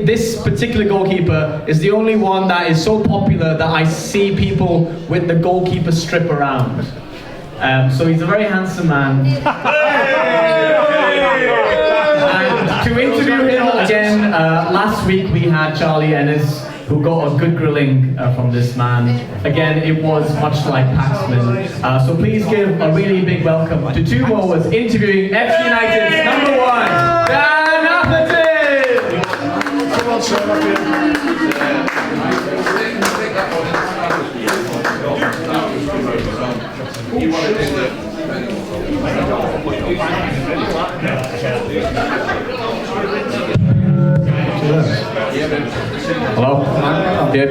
This particular goalkeeper is the only one that is so popular that I see people with the goalkeeper strip around. So he's a very handsome man. And to interview him again, last week we had Charlie Ennis, who got a good grilling from this man. Again, it was much like Paxman. So please give a really big welcome to two forwards interviewing FC United's number one, Dan Atherton! Hello? Yeah.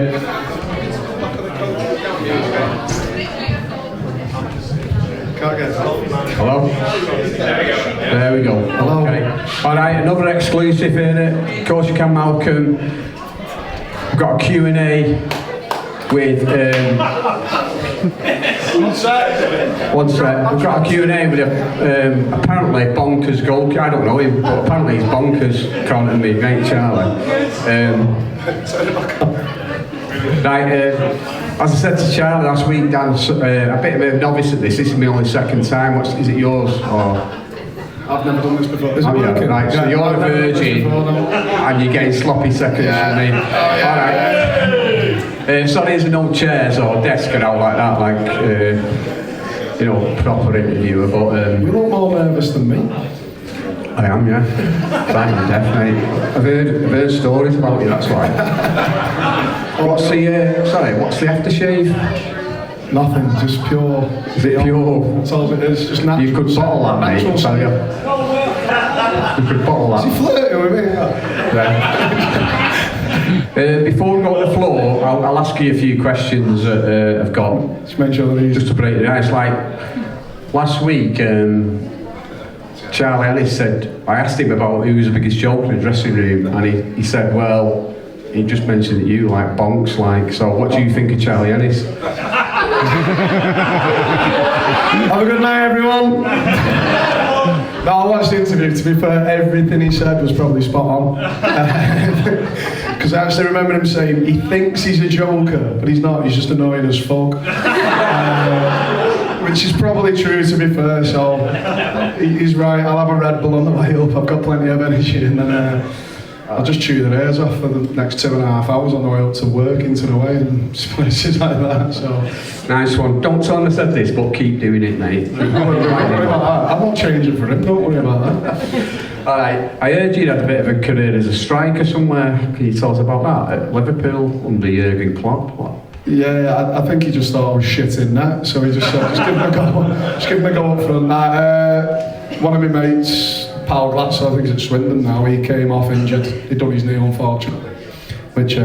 Hello? There we go. Hello. Okay. Alright, another exclusive here. Of course you can, Malcolm. We've got a Q&A with... One sec. We've got a Q&A with apparently bonkers goalkeeper. I don't know him, but apparently he's bonkers, according to me, mate Charlie. Right, as I said to Charlie last week, Dan's a bit of a novice at this. This is my only second time. Is it yours? Or? I've never done this before. Right, so you're a virgin and you're getting sloppy seconds from me. Alright. Sorry, there's no chairs or desk or all like that, like, you know, proper interviewer, but... You're a lot more nervous than me. I am, yeah. Fine, definitely. I've heard stories about you, that's why. What's the aftershave? Nothing, just pure. Is it pure? That's all it is, just natural. You could bottle that, mate, I tell you. You could bottle that. Is he flirting with me? Yeah. Before we go to the floor, I'll ask you a few questions that I've got. Just make sure that he's... Just to break it down. It's like, last week, Charlie Ellis said, I asked him about who was the biggest joke in the dressing room, and he said, well, he just mentioned that you like bonks, like, so what do you think of Charlie Ellis? Have a good night, everyone. No, I watched the interview. To be fair, everything he said was probably spot on. Because I actually remember him saying he thinks he's a joker, but he's not. He's just annoying as fuck. Which is probably true, to be fair. So he's right. I'll have a Red Bull on the way up. I've got plenty of energy, and then I'll just chew their ears off for the next 2.5 hours on the way up to work into the way and places like that. So nice one. Don't tell him I said this, but keep doing it, mate. Don't worry about that. I'm not changing for him. Don't worry about that. All right. I heard you had a bit of a career as a striker somewhere. Can you tell us about that? At Liverpool under Jurgen Klopp? What? Yeah, I think he just thought I was shit in that, so he just said, just give him a go up front. One of my mates, Paul Glatzel, I think he's at Swindon now, he came off injured. He'd done his knee, unfortunately, which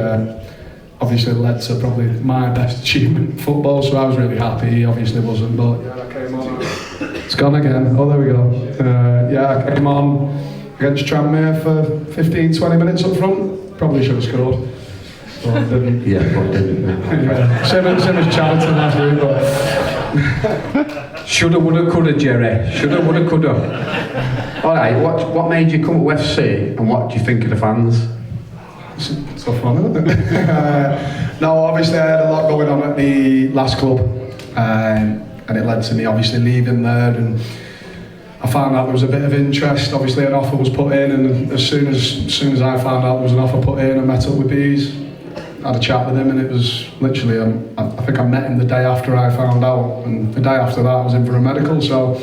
obviously led to probably my best achievement in football, so I was really happy. He obviously wasn't, but yeah, I came on. It's gone again. Oh, there we go. I came on against Tranmere for 15-20 minutes up front. Probably should have scored. But didn't. Yeah, but didn't. Yeah. Same as Charlton last week, but... Shoulda, woulda, coulda, Jerry. Shoulda, woulda, coulda. Alright, what made you come to UFC and what do you think of the fans? It's tough one, isn't it? No, obviously I had a lot going on at the last club, and it led to me obviously leaving there, and I found out there was a bit of interest. Obviously an offer was put in, and as soon as I found out there was an offer put in, I met up with Bees. Had a chat with him, and it was literally, I think I met him the day after I found out, and the day after that I was in for a medical, so,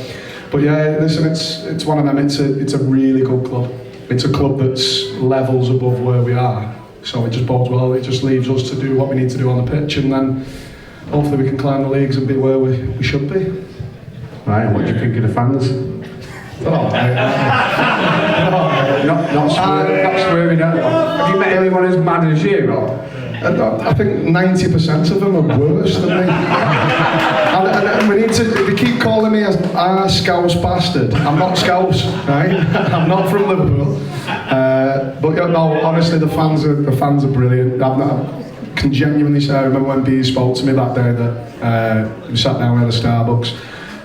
but yeah, listen, it's one of them, it's a really good club. It's a club that's levels above where we are, so it just bodes well. It just leaves us to do what we need to do on the pitch, and then hopefully we can climb the leagues and be where we should be. Right, and what do you think of the fans? Not swearing at them. Have you met anyone as mad as you, or? I think 90% of them are worse than me. and we need to, they keep calling me a Scouse bastard. I'm not Scouse, right? I'm not from Liverpool. But no, honestly, the fans are brilliant. I can genuinely say, I remember when B spoke to me that day that we sat down at a Starbucks,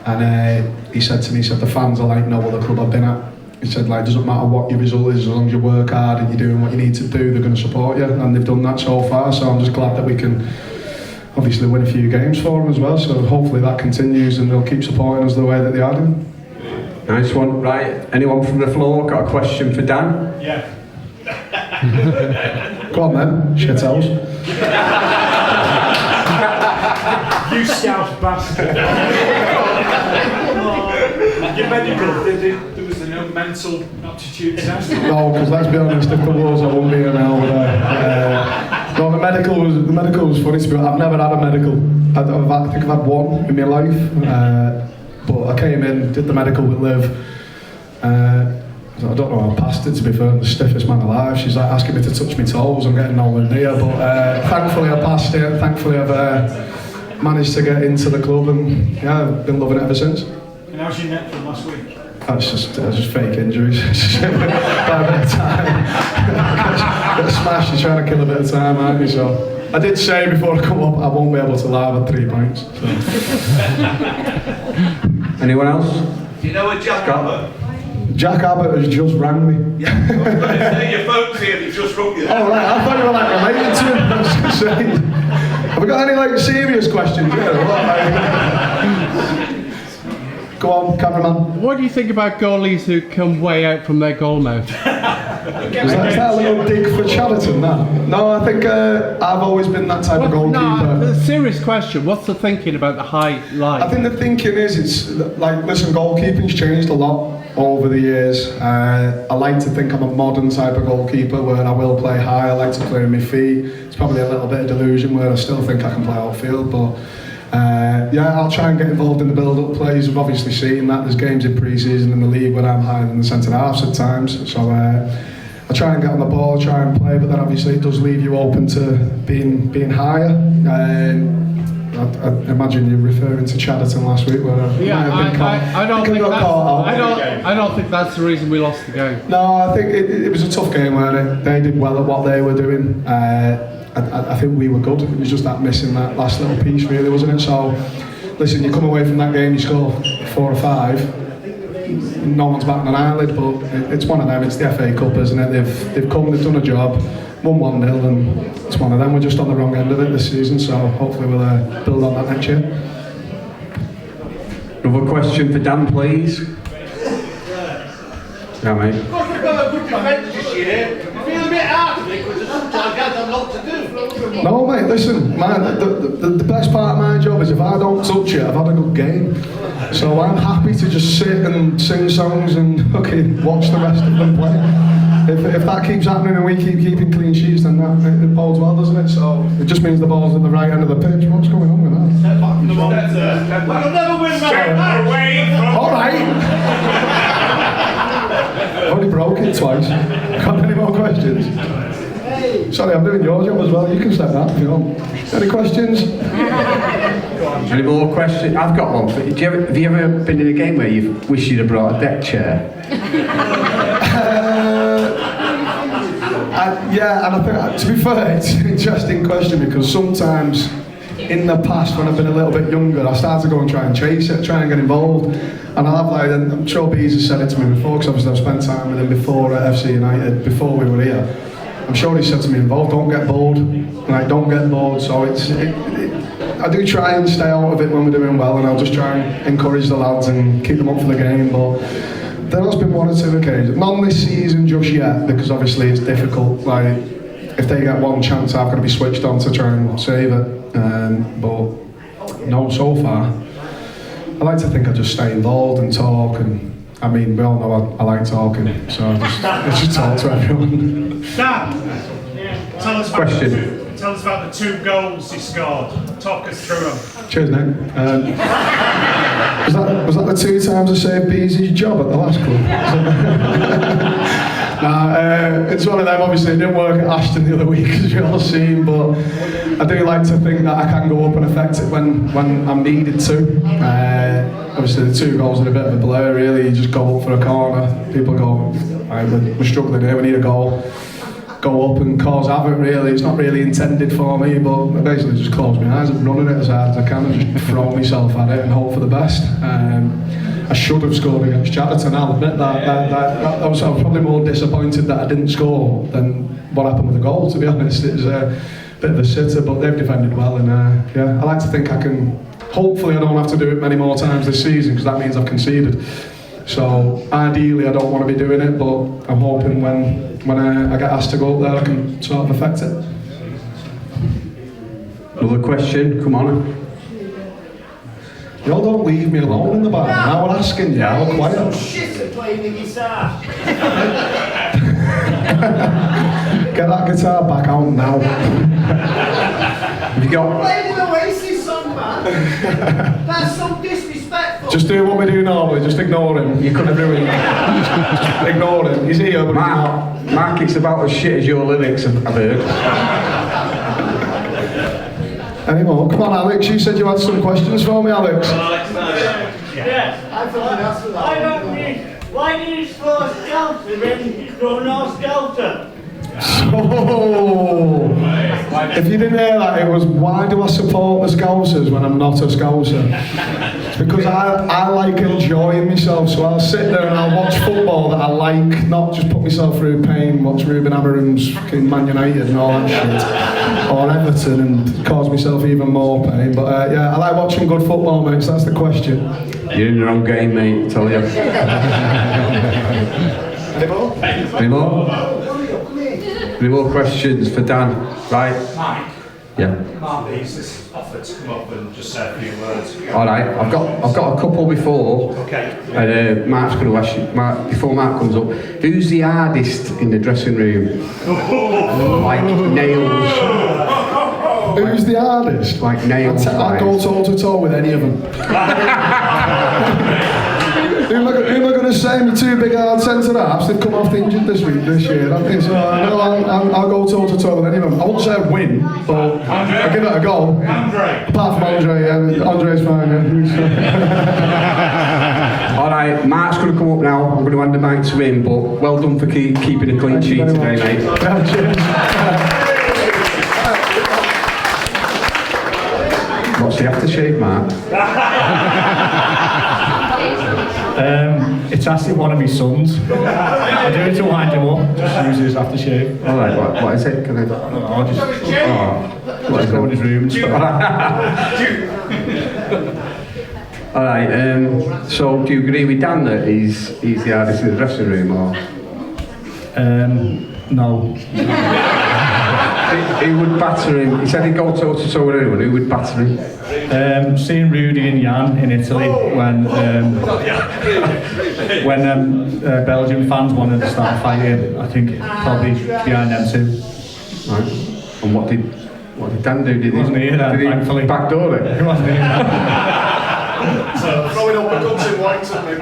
and he said to me, the fans are like no other club I've been at. he said, like, doesn't matter what your result is, as long as you work hard and you're doing what you need to do, they're going to support you, and they've done that so far. So I'm just glad that we can obviously win a few games for them as well. So hopefully that continues and they'll keep supporting us the way that they are doing. Nice one. Right, anyone from the floor got a question for Dan? Yeah. Go on then, shithouse. You scout bastard. Your medical, there was no mental aptitude test. No, because let's be honest, if there was, I wouldn't be here now, would I? No, the medical was funny to be honest. I've never had a medical. I think I've had one in my life. But I came in, did the medical with Liv. I don't know how I passed it, to be fair. I'm the stiffest man alive. She's like asking me to touch my toes. I'm getting nowhere near, but thankfully I passed it. Thankfully I've managed to get into the club, and yeah, I've been loving it ever since. And how's your neck from last week? That's just fake injuries. By a bit of time. Get smashed, you're trying to kill a bit of time, aren't you? So I did say before I come up, I won't be able to live at 3 points. So. Anyone else? Do you know a Jack Abbott? Jack Abbott has just rang me. Yeah, I was going to say your phone's here, he just rung you. Oh right, I thought you were like related to him. I was going to say, have we got any like serious questions? Go on, cameraman. What do you think about goalies who come way out from their goal mouth? Is that a little dig for Chatterton, that? No, I think I've always been that type of goalkeeper. No, a serious question. What's the thinking about the high line? I think the thinking is, it's like, listen, goalkeeping's changed a lot over the years. I like to think I'm a modern type of goalkeeper where I will play high, I like to play with my feet. It's probably a little bit of delusion where I still think I can play outfield, but yeah, I'll try and get involved in the build-up plays. We've obviously seen that there's games in pre-season in the league where I'm higher than the centre-halves at times, so I try and get on the ball, try and play, but then obviously it does leave you open to being higher. I imagine you're referring to Chatterton last week, where I don't think that's the reason we lost the game. No, I think it was a tough game, wasn't it? They did well at what they were doing. I think we were good. It was just that missing that last little piece, really, wasn't it? So, listen, you come away from that game, you score 4 or 5. No one's batting an eyelid, but it's one of them. It's the FA Cup, isn't it? They've come, they've done a job, won 1-0, and it's one of them. We're just on the wrong end of it this season, so hopefully we'll build on that next year. Another question for Dan, please. Yeah, mate. We've got a good defence this year. I feel a bit out of it because sometimes guys have a lot to do. No, mate, listen, man, the best part of my job is if I don't touch it, I've had a good game. So I'm happy to just sit and sing songs and watch the rest of them play. If that keeps happening and we keep keeping clean sheets, then it bodes well, doesn't it? So it just means the ball's at the right end of the pitch. What's going on with that? We'll never win that away from... All right. Only broke it twice. Got any more questions? Sorry, I'm doing your job as well. You can step that if you want. Any questions? Any more questions? I've got one. Have you ever been in a game where you wish you'd have brought a deck chair? Yeah, and I think, to be fair, it's an interesting question because sometimes in the past when I've been a little bit younger, I started to go and try and chase it, try and get involved. And I'll have like, and I'm sure Bees has said it to me before, because obviously I've spent time with him before at FC United, before we were here. I'm sure he said to me involved, don't get bored, like don't get bored. So I do try and stay out of it when we're doing well, and I'll just try and encourage the lads and keep them up for the game. But there has been 1 or 2 occasions, not this season just yet, because obviously it's difficult. Like if they get one chance, I've got to be switched on to try and save it. But no, so far, I like to think I just stay involved and talk, and I mean, we all know I like talking, so I just talk to everyone. Dan, tell us about the 2 goals he scored. Talk us through them. Cheers, Nick. Was that the 2 times I saved Beesy's job at the last club? It's one of them. Obviously, it didn't work at Ashton the other week, as you all seen, but I do like to think that I can go up and affect it when I'm needed to. Obviously, the 2 goals are a bit of a blur, really. You just go up for a corner, people go, we're struggling here, we need a goal. Go up and cause havoc, really. It's not really intended for me, but I basically just close my eyes and run at it as hard as I can and just throw myself at it and hope for the best. I should have scored against Chatterton. I'll admit that I was probably more disappointed that I didn't score than what happened with the goal, to be honest. It was a bit of a sitter, but they've defended well, and yeah, I like to think I can. Hopefully I don't have to do it many more times this season, because that means I've conceded. So ideally I don't want to be doing it, but I'm hoping when I get asked to go up there I can sort of affect it. Another question, come on. Y'all don't leave me alone in the bar. Now we're asking you, how quiet. Shit at playing the guitar. Get that guitar back out now. Have you got... Playing an Oasis song, man. That's so disrespectful. Just do what we do normally, just ignore him. You couldn't do it. Just ignore him. He's here, but Mark, it's about as shit as your lyrics, I've heard. Any more? Come on, Alex, you said you had some questions for me, Alex. Yes. Why did you score Skelter when you're no Skelter? Oh, if you didn't hear that, it was why do I support the Scousers when I'm not a Scouser? It's because I like enjoying myself, so I'll sit there and I'll watch football that I like, not just put myself through pain, watch Ruben Amorim's fucking Man United and all that shit, or Everton and cause myself even more pain. But yeah, I like watching good football, mates, that's the question. You're in your own game, mate, I tell you. Any more? Any more? Any more questions for Dan? Right? Mike. Yeah. Mark Beesley's offered to come up and just say a few words. All right. I've got a couple before. Okay. And Mark's going to ask you. Mark, before Mark comes up, who's the hardest in the dressing room? Like nails. Who's the hardest? Like nails. I'd go toe to toe with any of them. Who am I going to say? My two big hard centre halves. They've come off injured this year. I think so. No, I'll go toe to toe with any of them. I won't say I'd win, but I'll give it a go. Andre. Apart from Andre, yeah. Andre's fine. Yeah. All right, Mark's going to come up now. I'm going to hand the mic to him, but well done for keeping a clean sheet today, mate. Yeah, cheers. What's the aftershave, Mark? It's actually one of my sons. I do it to wind him up, just use his aftershave. All right, what is it? Can I? I don't know, just go in his room and stuff. All right, so do you agree with Dan that he's the hardest in the dressing room, or? No. Who would batter him? He said he'd go toe to toe with anyone. Who would batter him? Seeing Rudy and Jan in Italy when Belgian fans wanted to start fighting, I think probably behind them two. Right. And what did Dan do? Did He wasn't here then, thankfully. Backdoor it? He wasn't here then. So throwing up the guts in white at me.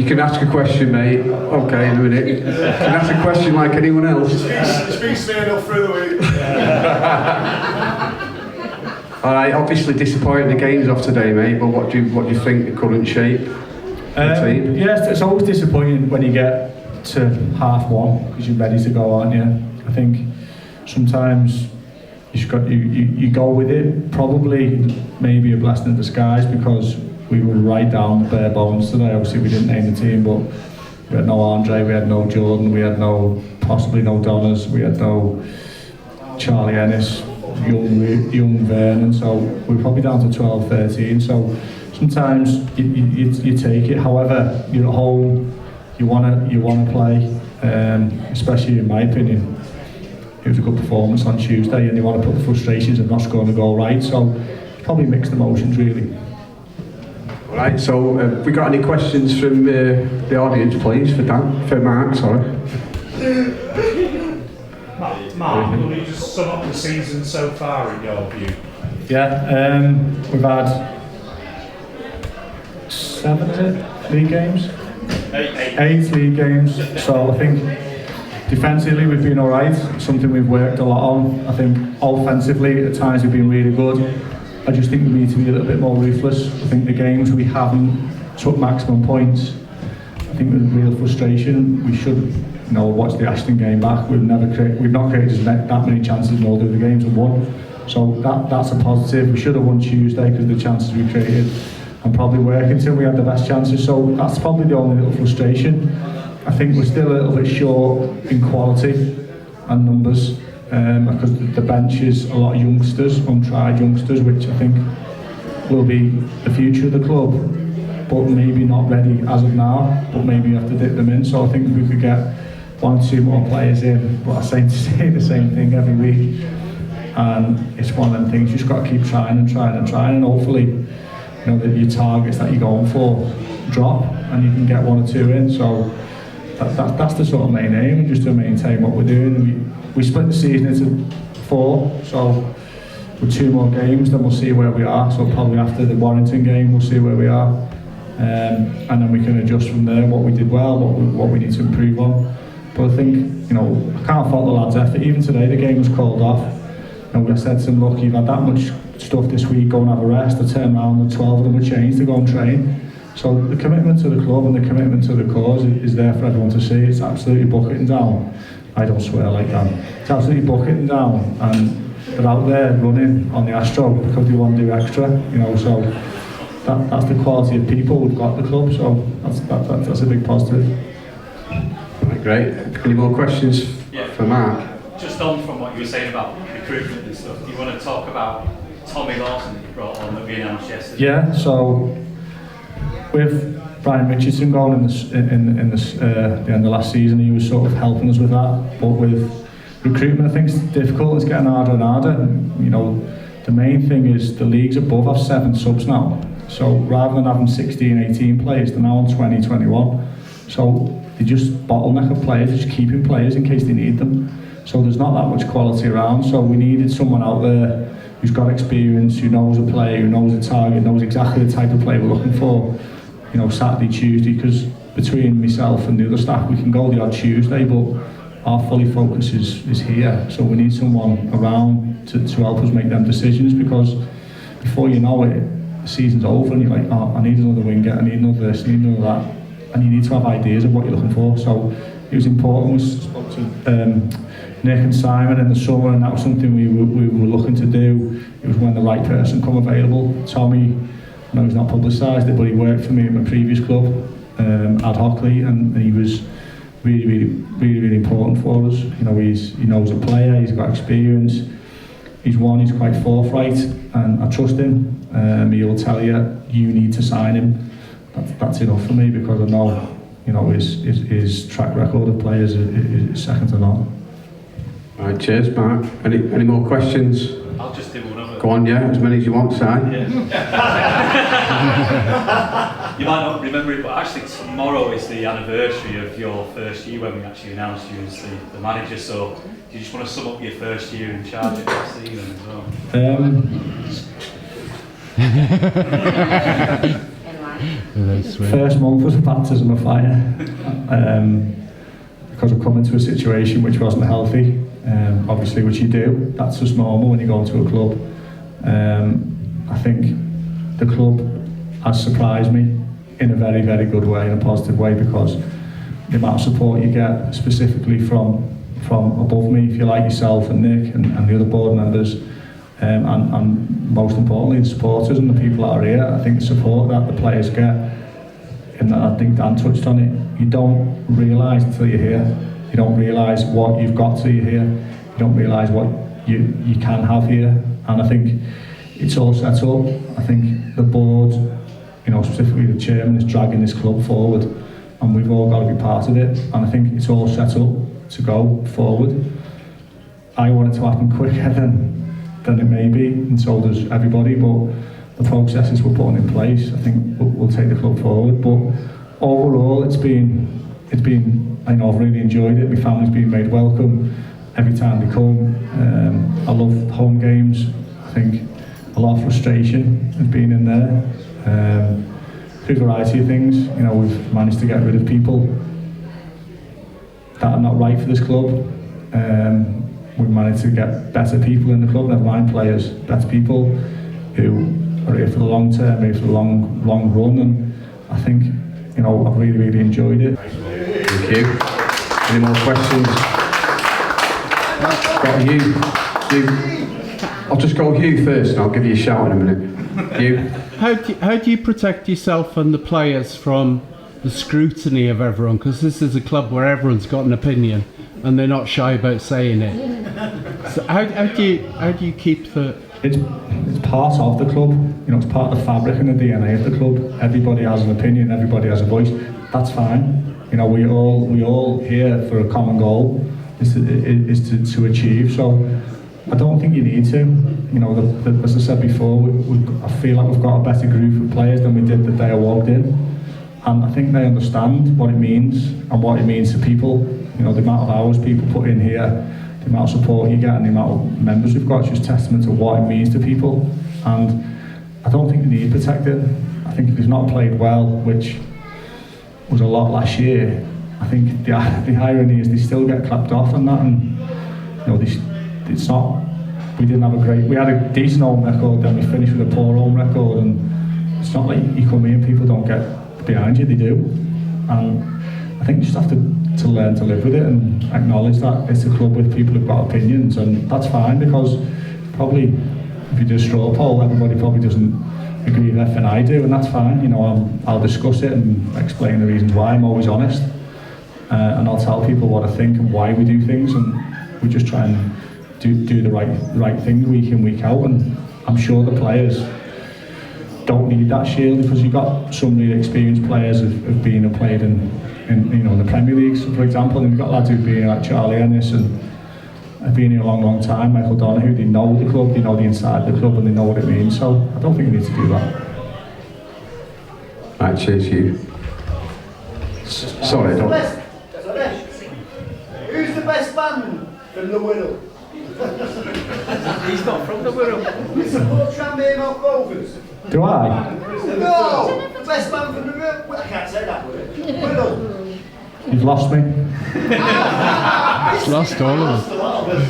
You can ask a question, mate. Okay, in a minute. You can ask a question like anyone else. He speaks to me enough through the week. All right, obviously disappointing the game's off today, mate. But what do you think the current shape of the team? Yes, it's always disappointing when you get to half one because you're ready to go, aren't you? I think sometimes you go with it. Probably maybe a blessing in disguise because we were right down bare bones today. Obviously we didn't name the team, but we had no Andre, we had no Jordan, we had possibly no Donners, we had no Charlie Ennis, young Vernon, so we're probably down to 12, 13. So sometimes you take it. However, you're at home, you wanna play, especially in my opinion. It was a good performance on Tuesday, and you want to put the frustrations of not scoring a goal right. So probably mixed emotions, really. All right. So, have we got any questions from the audience, please, for Mark? Sorry. Mark, will you just sum up the season so far in your view? Yeah, we've had 7 league games. 8 league games. So I think defensively we've been alright, something we've worked a lot on. I think offensively at times we've been really good. I just think we need to be a little bit more ruthless. I think the games we haven't took maximum points, I think there's real frustration. We should, watch the Ashton game back. We've not created that many chances in all the other games and won. So that's a positive. We should have won Tuesday because of the chances we created. and probably work until we had the best chances. So that's probably the only little frustration. I think we're still a little bit short in quality and numbers, because the bench is a lot of youngsters, untried youngsters, which I think will be the future of the club, but maybe not ready as of now, but maybe you have to dip them in. So I think we could get 1 or 2 more players in, but I say the same thing every week, and it's one of them things you just got to keep trying and trying and trying, and hopefully that your targets that you're going for drop and you can get 1 or 2 in. So that's the sort of main aim, just to maintain what we're doing. We split the season into 4, so with 2 more games, then we'll see where we are. So probably after the Warrington game, we'll see where we are, and then we can adjust from there. What we did well, what we need to improve on. But I think I can't fault the lads' effort. Even today, the game was called off, and I said to them, look, you've had that much stuff this week, go and have a rest. I turned around and 12 of them were changed to go and train. So the commitment to the club and the commitment to the cause is there for everyone to see. It's absolutely bucketing down. I don't swear like that. It's absolutely bucketing down, and they're out there running on the Astro because they want to do extra. So that's the quality of people we've got at the club. So that's a big positive. Right, great. Any more questions for Mark? Just on from what you were saying about recruitment and stuff, do you want to talk about Tommy Lawson that you brought on that we announced yesterday? Yeah, so with Brian Richardson going in the end of last season, he was sort of helping us with that. But with recruitment, I think it's difficult. It's getting harder and harder. The main thing is the leagues above have 7 subs now. So rather than having 16, 18 players, they're now on 20, 21. So they just bottleneck of players, just keeping players in case they need them. So there's not that much quality around. So we needed someone out there who's got experience, who knows a player, who knows a target, knows exactly the type of player we're looking for. Saturday, Tuesday, because between myself and the other staff, we can go the odd Tuesday, but our fully focus is here. So we need someone around to help us make them decisions, because before you know it, the season's over and you're like, oh, I need another winger, I need another this, I need another that. And you need to have ideas of what you're looking for. So it was important. We spoke to Nick and Simon in the summer, and that was something we were looking to do. It was when the right person come available. Tommy, I know he's not publicised it, but he worked for me at my previous club, ad hocly, and he was really important for us. He knows a player, he's got experience, he's quite forthright, and I trust him. He'll tell you need to sign him. That's enough for me, because I know his track record of players is second to none. All right, cheers, Mark. Any more questions? I'll just do one other. Go on, yeah, as many as you want, Si. Yeah. You might not remember it, but actually tomorrow is the anniversary of your first year when we actually announced you as the manager. So do you just want to sum up your first year in charge at that season as well? First month was a baptism of fire, because I've come into a situation which wasn't healthy, obviously, which you do. That's just normal when you go into a club. I think the club has surprised me in a very, very good way, in a positive way, because the amount of support you get, specifically from above me, if you like, yourself and Nick and the other board members, and most importantly the supporters and the people that are here. I think the support that the players get, and I think Dan touched on it, you don't realise until you're here. You don't realise what you've got till you're here. You don't realise what you can have here. And I think it's all set up. I think the board, specifically the chairman, is dragging this club forward, and we've all got to be part of it. And I think it's all set up to go forward. I want it to happen quicker than it may be, and so does everybody, but the processes we're putting in place, I think will take the club forward. But overall, it's been I know I've really enjoyed it. My family's been made welcome every time they come. I love home games. I think a lot of frustration has been in there. Through a variety of things, we've managed to get rid of people that are not right for this club. We've managed to get better people in the club, never mind players, better people who are here for the long term, here for the long run, and I think, I've really enjoyed it. Thank you. Any more questions? Got you. I'll just go with you first, and I'll give you a shout in a minute. You. how do you protect yourself and the players from the scrutiny of everyone? Because this is a club where everyone's got an opinion and they're not shy about saying it. So how do you keep the... It's part of the club, it's part of the fabric and the DNA of the club. Everybody has an opinion, everybody has a voice. That's fine. We all here for a common goal is to achieve. So I don't think you need to. As I said before, I feel like we've got a better group of players than we did the day I walked in. And I think they understand what it means and what it means to people. The amount of hours people put in here, the amount of support you get and the amount of members we've got is just testament to what it means to people. And I don't think they need protecting. I think if he's not played well, which was a lot last year, I think the irony is they still get clapped off on that. And it's not. We had a decent home record, then we finished with a poor home record, and it's not like you come in, people don't get behind you, they do. And I think you just have to learn to live with it and acknowledge that it's a club with people who've got opinions, and that's fine, because probably if you do a straw poll, everybody probably doesn't agree with everything I do, and that's fine. I'll discuss it and explain the reasons why. I'm always honest, and I'll tell people what I think and why we do things, and we just try and do the right thing week in, week out. And I'm sure the players don't need that shield, because you've got some really experienced players who've been and played in the Premier League, for example, and you've got lads who've been here like Charlie Ennis and have been here a long time, Michael Donoghue. They know the club, they know the inside of the club, and they know what it means. So I don't think we need to do that. Right, cheers, you. Sorry, don't. Who's the best man from the Wirral? He's not from the Wirral. You support Tranmere Mount Rovers? Do I? No! The best man from the Wirral. I can't say that word. Wirral. You've lost me. It's lost all of us.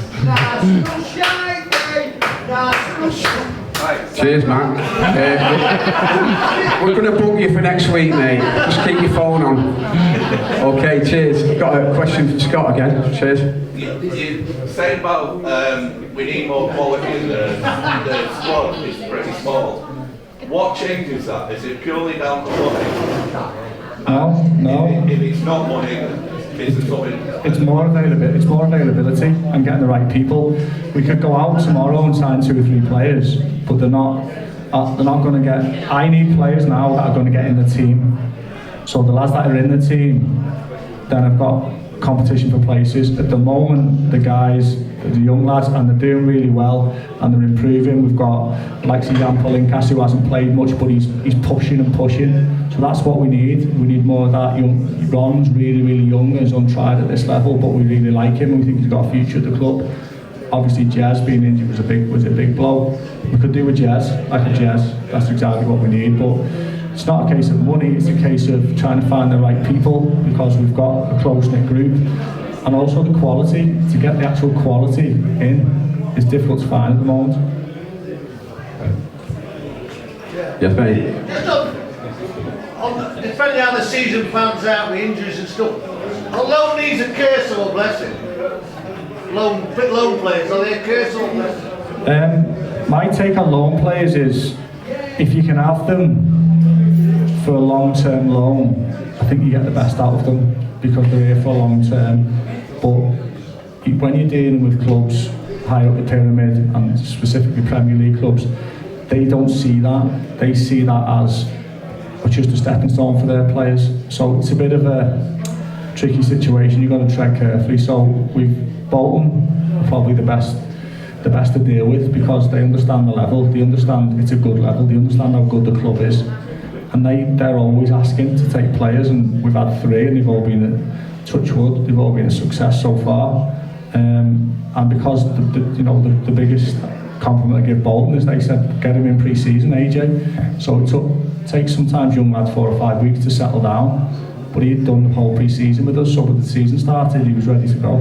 Cheers, Mark. We're going to book you for next week, mate. Just keep your phone on. Okay, cheers. I've got a question for Scott again. Cheers. You said about we need more quality in the squad is pretty small. What changes that? Is it purely down to money? No. If it's not money, is there something? It's more availability and getting the right people. We could go out tomorrow and sign 2 or 3 players, but they're not going to get. I need players now that are going to get in the team. So the lads that are in the team, then I've got competition for places. At the moment, the young lads, and they're doing really well and they're improving. We've got like Jan Polinkas, who hasn't played much, but he's pushing and pushing. So that's what we need. We need more of that young. Ron's really, really young, is untried at this level, but we really like him and we think he's got a future at the club. Obviously, Jez being injured was a big blow. We could do with Jez, like a Jez. That's exactly what we need. But it's not a case of money, it's a case of trying to find the right people, because we've got a close-knit group. And also the quality, to get the actual quality in is difficult to find at the moment. Yes, mate. Depending how the season plans out with injuries and stuff, are loan needs a curse or a blessing? Loan players, are they a curse or a blessing? My take on loan players is, if you can have them for a long-term loan, I think you get the best out of them, because they're here for a long term. But when you're dealing with clubs high up the pyramid, and specifically Premier League clubs, they don't see that. They see that as just a stepping stone for their players. So it's a bit of a tricky situation. You've got to tread carefully. So Bolton are probably the best to deal with, because they understand the level. They understand it's a good level. They understand how good the club is. And they're always asking to take players, and we've had 3 and they've all been touch wood, they've all been a success so far. And because the biggest compliment I give Bolton is they said get him in pre-season, AJ. So it takes sometimes young lads 4 or 5 weeks to settle down, but he'd done the whole pre-season with us, so when the season started he was ready to go.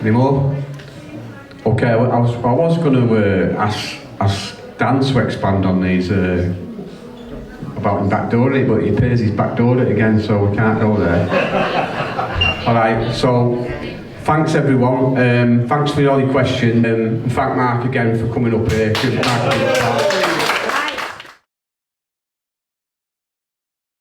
Any more? Okay, I was going to ask Dan to expand on these about him backdooring it, but it appears he's backdoored it again, so we can't go there. Alright, so thanks everyone. Thanks for all your questions. And thank Mark again for coming up here.